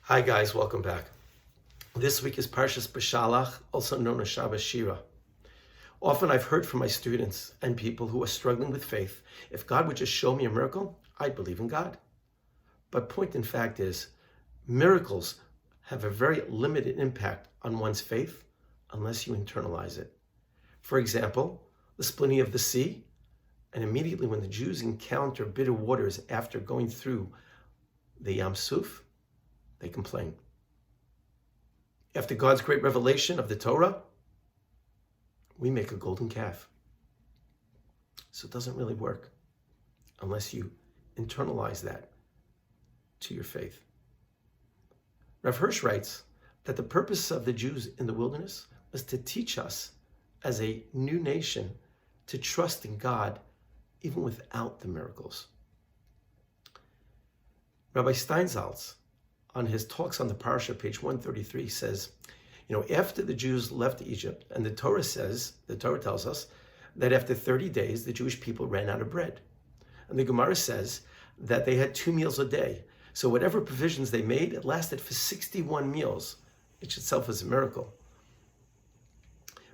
Hi guys, welcome back. This week is Parshas Beshalach, also known as Shabbos Shira. Often I've heard from my students and people who are struggling with faith, if God would just show me a miracle, I'd believe in God. But point in fact is, miracles have a very limited impact on one's faith unless you internalize it. For example, the splitting of the sea, and immediately when the Jews encounter bitter waters after going through the Yam Suf, they complain. After God's great revelation of the Torah, we make a golden calf. So it doesn't really work unless you internalize that to your faith. Rav Hirsch writes that the purpose of the Jews in the wilderness was to teach us as a new nation to trust in God even without the miracles. Rabbi Steinsaltz, on his talks on the parasha, page 133, says, after the Jews left Egypt, and the Torah tells us that after 30 days, the Jewish people ran out of bread. And the Gemara says that they had 2 meals a day. So whatever provisions they made, it lasted for 61 meals, which itself is a miracle.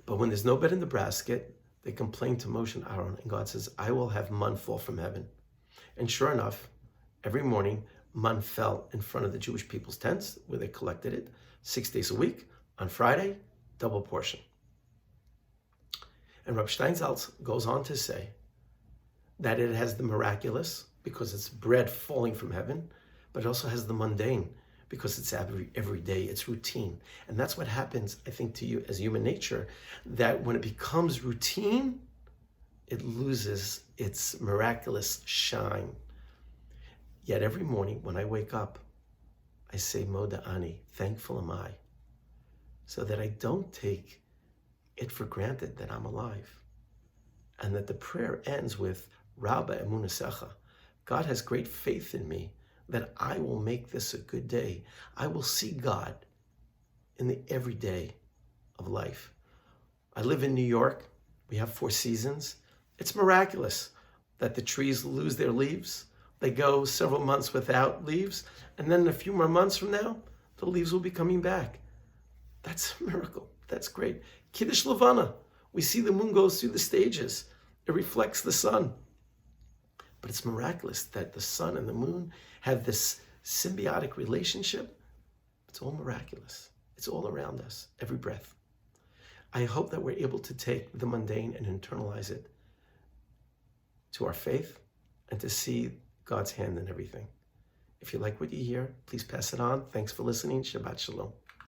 But when there's no bread in the basket, they complain to Moshe and Aaron, and God says, I will have man fall from heaven. And sure enough, every morning, man fell in front of the Jewish people's tents where they collected it 6 days a week. On Friday, double portion. And Rabbi Steinsaltz goes on to say that it has the miraculous because it's bread falling from heaven, but it also has the mundane because it's every day, it's routine. And that's what happens, I think, to you as human nature, that when it becomes routine, it loses its miraculous shine. Yet every morning when I wake up, I say, Moda Ani, thankful am I, so that I don't take it for granted that I'm alive. And that the prayer ends with, Rabbi emunasecha, God has great faith in me that I will make this a good day. I will see God in the everyday of life. I live in New York. We have 4 seasons. It's miraculous that the trees lose their leaves. They go several months without leaves, and then a few more months from now, the leaves will be coming back. That's a miracle. That's great. Kiddush Levana. We see the moon goes through the stages. It reflects the sun. But it's miraculous that the sun and the moon have this symbiotic relationship. It's all miraculous. It's all around us, every breath. I hope that we're able to take the mundane and internalize it to our faith and to see God's hand in everything. If you like what you hear, please pass it on. Thanks for listening. Shabbat Shalom.